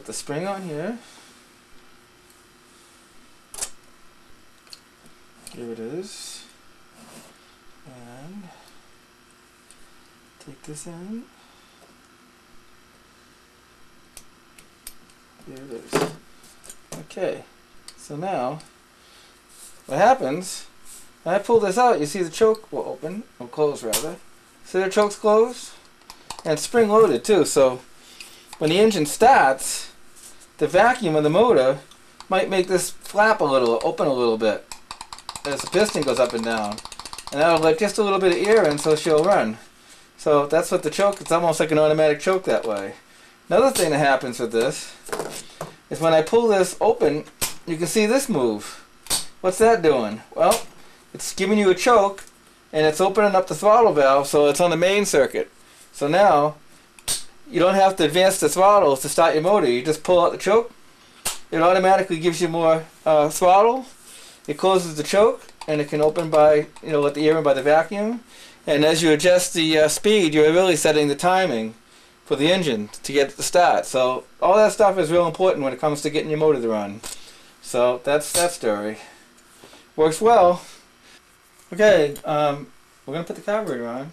the spring on here. Here it is. And take this in. There it is. Okay, so now what happens, when I pull this out, you see the choke will open, or close rather. See the choke's closed? And it's spring loaded too, so when the engine starts, the vacuum of the motor might make this flap a little, open a little bit as the piston goes up and down. And that'll let just a little bit of air in so she'll run. So that's what the choke, it's almost like an automatic choke that way. Another thing that happens with this is when I pull this open, you can see this move. What's that doing? Well, it's giving you a choke and it's opening up the throttle valve so it's on the main circuit. So now you don't have to advance the throttles to start your motor. You just pull out the choke. It automatically gives you more throttle. It closes the choke and it can open by, let the air in by the vacuum. And as you adjust the speed, you're really setting the timing for the engine to get it to start. So all that stuff is real important when it comes to getting your motor to run. So that's that story. Works well. Okay, we're going to put the carburetor on.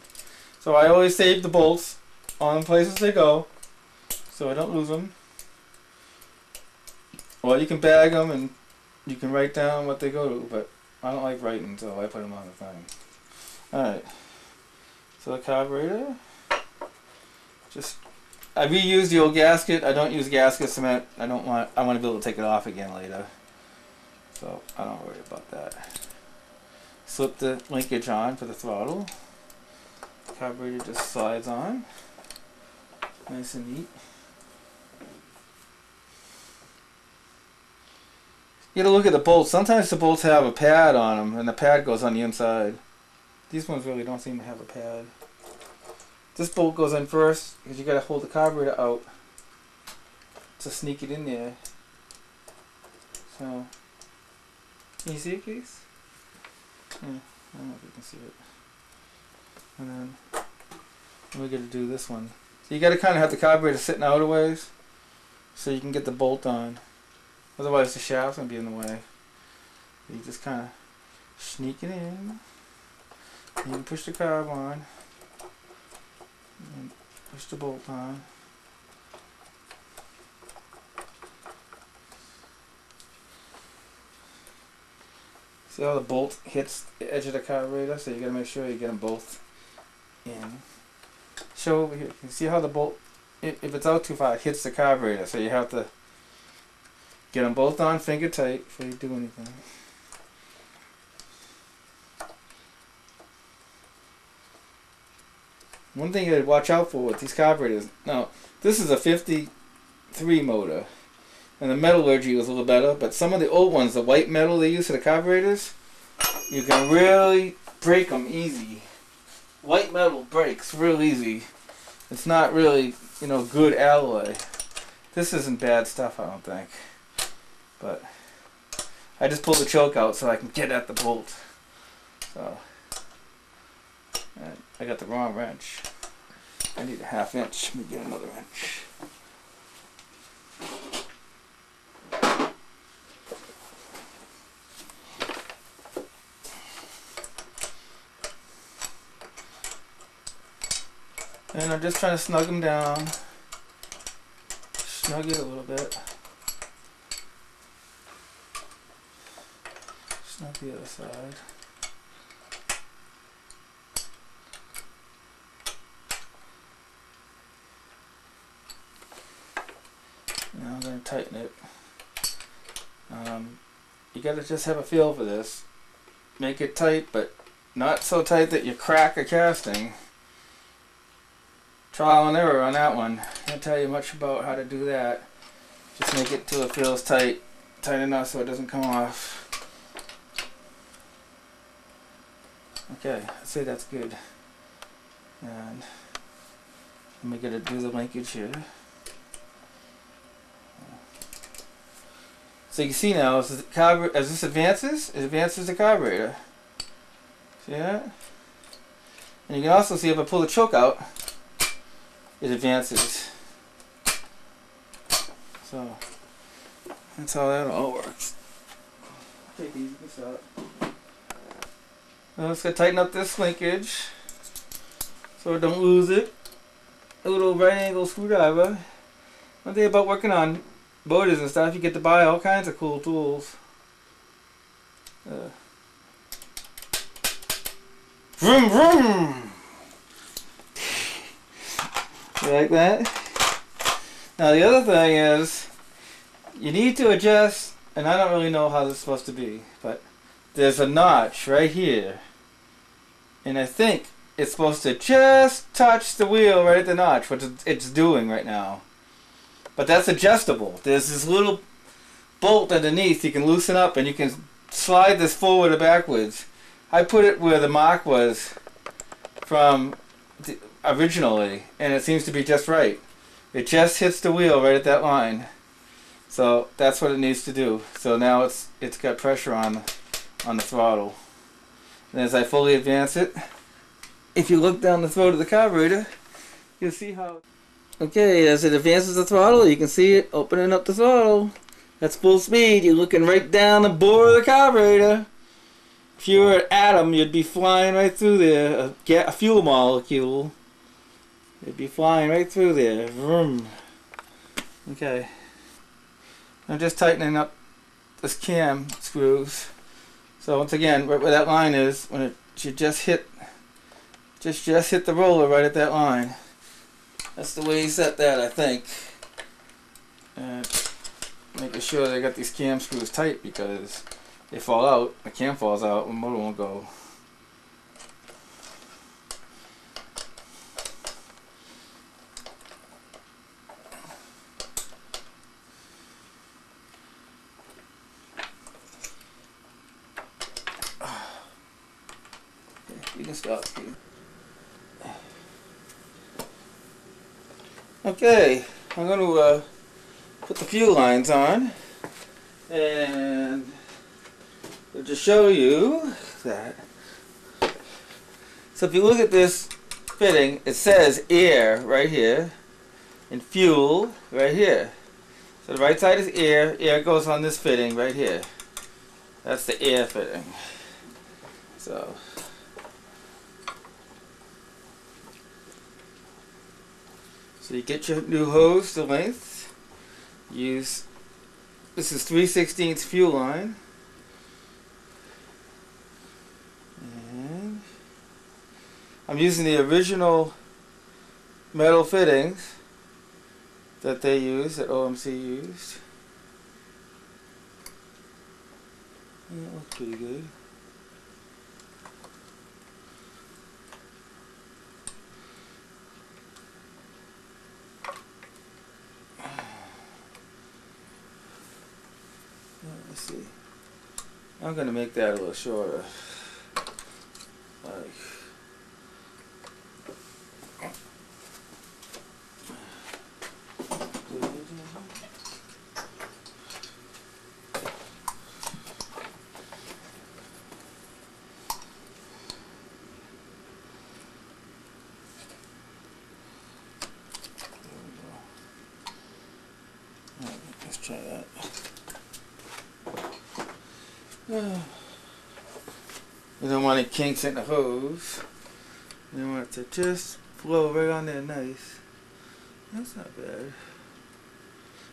So I always save the bolts on the places they go so I don't lose them. Well, you can bag them and you can write down what they go to, but I don't like writing, so I put them on the thing. Alright, so the carburetor, I reuse the old gasket. I don't use gasket cement. I want to be able to take it off again later, so I don't worry about that. Slip the linkage on for the throttle. The carburetor just slides on, nice and neat. You gotta look at the bolts. Sometimes the bolts have a pad on them, and the pad goes on the inside. These ones really don't seem to have a pad. This bolt goes in first because you gotta hold the carburetor out to sneak it in there. So, can you see it, Keith? Yeah, I don't know if you can see it. And then we gotta do this one. So you gotta kind of have the carburetor sitting out a ways so you can get the bolt on. Otherwise the shaft's gonna be in the way. You just kind of sneak it in. And you can push the carb on. And push the bolt on. See how the bolt hits the edge of the carburetor? So you gotta make sure you get them both in. Show over here. You can see how the bolt, if it's out too far, it hits the carburetor. So you have to get them both on finger tight before you do anything. One thing you gotta watch out for with these carburetors. Now, this is a 53 motor, and the metallurgy was a little better, but some of the old ones, the white metal they use for the carburetors, you can really break them easy. White metal breaks real easy. It's not really, good alloy. This isn't bad stuff, I don't think. But I just pulled the choke out so I can get at the bolt. So I got the wrong wrench. I need a 1/2 inch. Let me get another wrench. And I'm just trying to snug them down. Snug it a little bit. Snug the other side. Now I'm going to tighten it. You got to just have a feel for this. Make it tight, but not so tight that you crack a casting. Trial and error on that one. Can't tell you much about how to do that. Just make it till it feels tight enough so it doesn't come off. Okay, I'd say that's good. And let me do the linkage here. So you can see now, as this advances, it advances the carburetor. See that? And you can also see if I pull the choke out, it advances. So So that's how that all works. Take it easy, stop. Now let's go tighten up this linkage so don't lose it. A little right angle screwdriver. One thing about working on motors and stuff, you get to buy all kinds of cool tools. Vroom vroom! You like that? Now the other thing is, you need to adjust, and I don't really know how this is supposed to be, but there's a notch right here. And I think it's supposed to just touch the wheel right at the notch, which it's doing right now. But that's adjustable. There's this little bolt underneath you can loosen up and you can slide this forward or backwards. I put it where the mark was from originally, and it seems to be just right. It just hits the wheel right at that line. So that's what it needs to do. So now it's got pressure on the throttle. And as I fully advance it, if you look down the throat of the carburetor, you'll see how... Okay, as it advances the throttle, you can see it opening up the throttle. That's full speed. You're looking right down the bore of the carburetor. If you were an atom, you'd be flying right through there. A fuel molecule. It'd be flying right through there. Vroom. Okay. I'm just tightening up this cam screws. So once again, right where that line is, when it should just hit the roller right at that line. That's the way you set that, I think. And making sure that I got these cam screws tight, because they fall out, the cam falls out, the motor won't go. Okay, you can stop here. Okay, I'm going to put the fuel lines on, and I'll just show you that. So if you look at this fitting, it says air right here and fuel right here. So the right side is air, air goes on this fitting right here. That's the air fitting. So you get your new hose to length. Use, this is 3/16 fuel line. And I'm using the original metal fittings that they use, that OMC used. And that looks pretty good. Let's see. I'm going to make that a little shorter. Like, let's try that. You don't want any kinks in the hose. You want it to just flow right on there nice. That's not bad.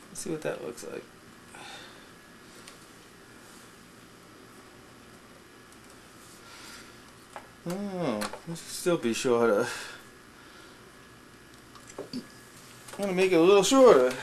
Let's see what that looks like. Oh, this should still be shorter. I'm going to make it a little shorter.